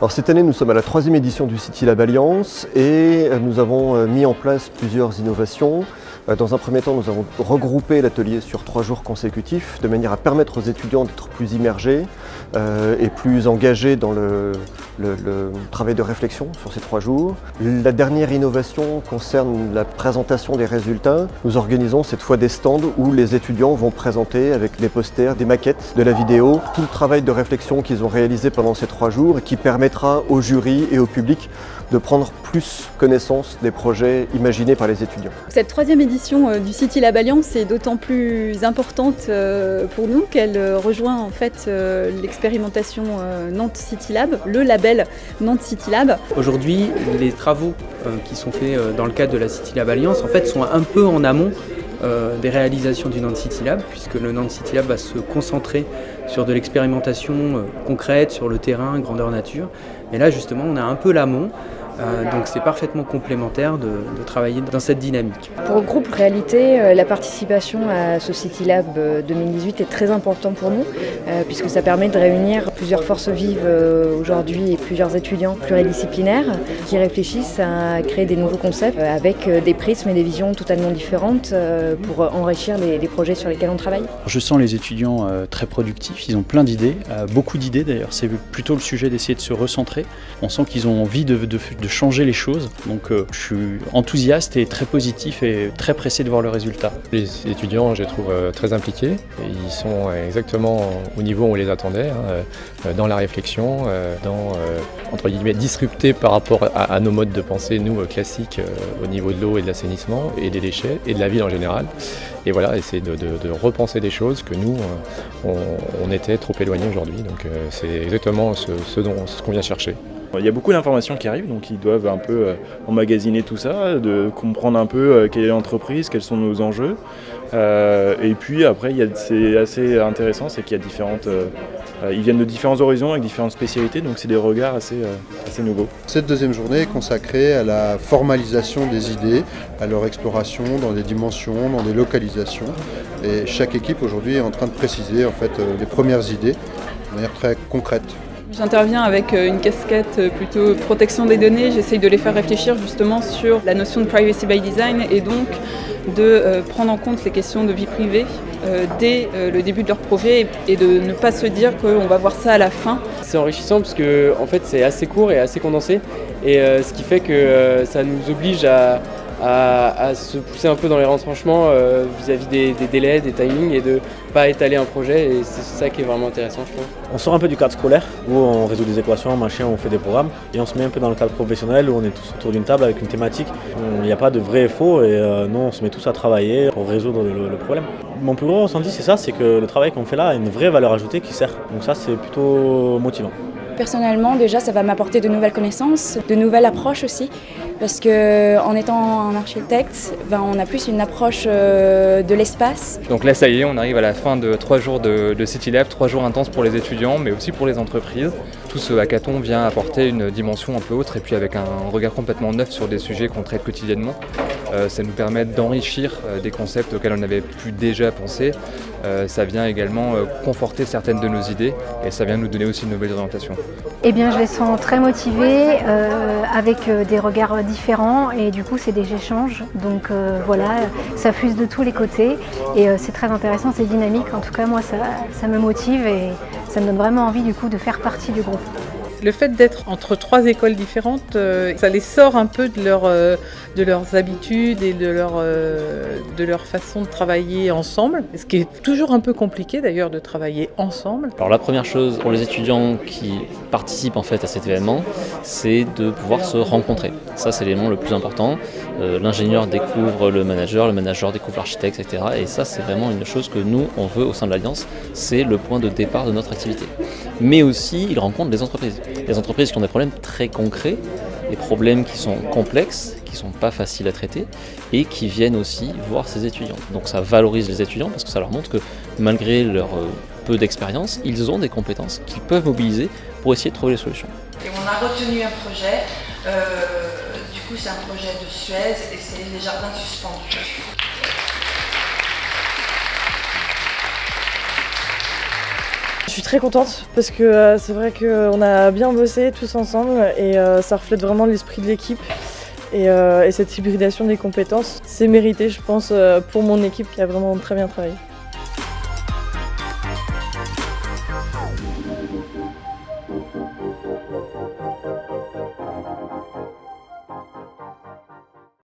Alors cette année, nous sommes à la 3e édition du City Lab Alliance et nous avons mis en place plusieurs innovations. Dans un premier temps, nous avons regroupé l'atelier sur 3 jours consécutifs de manière à permettre aux étudiants d'être plus immergés et plus engagés dans le travail de réflexion sur ces 3 jours. La dernière innovation concerne la présentation des résultats. Nous organisons cette fois des stands où les étudiants vont présenter avec des posters, des maquettes, de la vidéo, tout le travail de réflexion qu'ils ont réalisé pendant ces 3 jours et qui permettra au jury et au public de prendre plus connaissance des projets imaginés par les étudiants. Cette 3e édition du City Lab Alliance est d'autant plus importante pour nous qu'elle rejoint en fait l'expérimentation Nantes City Lab, le label Nantes City Lab. Aujourd'hui, les travaux qui sont faits dans le cadre de la City Lab Alliance en fait, sont un peu en amont des réalisations du Nantes City Lab, puisque le Nantes City Lab va se concentrer sur de l'expérimentation concrète, sur le terrain, grandeur nature. Et là justement, on a un peu l'amont. Donc c'est parfaitement complémentaire de travailler dans cette dynamique. Pour le groupe Réalité, la participation à ce City Lab 2018 est très importante pour nous puisque ça permet de réunir plusieurs forces vives aujourd'hui et plusieurs étudiants pluridisciplinaires qui réfléchissent à créer des nouveaux concepts avec des prismes et des visions totalement différentes pour enrichir les projets sur lesquels on travaille. Je sens les étudiants très productifs, ils ont plein d'idées, beaucoup d'idées d'ailleurs, c'est plutôt le sujet d'essayer de se recentrer. On sent qu'ils ont envie de changer les choses, donc je suis enthousiaste et très positif et très pressé de voir le résultat. Les étudiants, je les trouve très impliqués, ils sont exactement au niveau où on les attendait, dans la réflexion, entre guillemets disruptés par rapport à nos modes de pensée, nous classiques, au niveau de l'eau et de l'assainissement et des déchets et de la ville en général. Et voilà, essayer de repenser des choses que nous, on était trop éloignés aujourd'hui, donc c'est exactement ce qu'on vient chercher. Il y a beaucoup d'informations qui arrivent, donc ils doivent un peu emmagasiner tout ça, de comprendre un peu quelle est l'entreprise, quels sont nos enjeux. Et puis après, c'est assez intéressant, c'est qu'il y a ils viennent de différents horizons avec différentes spécialités, donc c'est des regards assez nouveaux. Cette 2e journée est consacrée à la formalisation des idées, à leur exploration dans des dimensions, dans des localisations. Et chaque équipe aujourd'hui est en train de préciser en fait, les premières idées de manière très concrète. J'interviens avec une casquette plutôt protection des données. J'essaye de les faire réfléchir justement sur la notion de privacy by design et donc de prendre en compte les questions de vie privée dès le début de leur projet et de ne pas se dire qu'on va voir ça à la fin. C'est enrichissant parce que en fait, c'est assez court et assez condensé et ce qui fait que ça nous oblige à se pousser un peu dans les retranchements vis-à-vis des délais, des timings et de pas étaler un projet et c'est ça qui est vraiment intéressant je trouve. On sort un peu du cadre scolaire où on résout des équations, machin, on fait des programmes et on se met un peu dans le cadre professionnel où on est tous autour d'une table avec une thématique. Il n'y a pas de vrai et faux et nous on se met tous à travailler pour résoudre le problème. Mon plus gros ressenti c'est ça, c'est que le travail qu'on fait là a une vraie valeur ajoutée qui sert. Donc ça c'est plutôt motivant. Personnellement, déjà, ça va m'apporter de nouvelles connaissances, de nouvelles approches aussi, parce qu'en étant un architecte, on a plus une approche de l'espace. Donc là, ça y est, on arrive à la fin de 3 jours de City Lab, 3 jours intenses pour les étudiants, mais aussi pour les entreprises. Tout ce hackathon vient apporter une dimension un peu autre et puis avec un regard complètement neuf sur des sujets qu'on traite quotidiennement. Ça nous permet d'enrichir des concepts auxquels on avait pu déjà penser. Ça vient également conforter certaines de nos idées et ça vient nous donner aussi de nouvelles orientations. Eh bien, je les sens très motivés, avec des regards différents et du coup, c'est des échanges. Donc voilà, ça fuse de tous les côtés et c'est très intéressant, c'est dynamique. En tout cas, moi, ça me motive et ça me donne vraiment envie du coup de faire partie du groupe. Le fait d'être entre 3 écoles différentes, ça les sort un peu de leurs habitudes et de leur façon de travailler ensemble. Ce qui est toujours un peu compliqué d'ailleurs de travailler ensemble. Alors la première chose pour les étudiants qui participent en fait à cet événement, c'est de pouvoir se rencontrer. Ça c'est l'élément le plus important. L'ingénieur découvre le manager découvre l'architecte, etc. Et ça c'est vraiment une chose que nous on veut au sein de l'Alliance, c'est le point de départ de notre activité. Mais aussi ils rencontrent des entreprises. Les entreprises qui ont des problèmes très concrets, des problèmes qui sont complexes, qui ne sont pas faciles à traiter et qui viennent aussi voir ces étudiants. Donc ça valorise les étudiants parce que ça leur montre que malgré leur peu d'expérience, ils ont des compétences qu'ils peuvent mobiliser pour essayer de trouver les solutions. Et on a retenu un projet, du coup c'est un projet de Suez et c'est les jardins suspendus. Je Je suis très contente parce que c'est vrai qu'on a bien bossé tous ensemble et ça reflète vraiment l'esprit de l'équipe. Et cette hybridation des compétences, c'est mérité, je pense, pour mon équipe qui a vraiment très bien travaillé.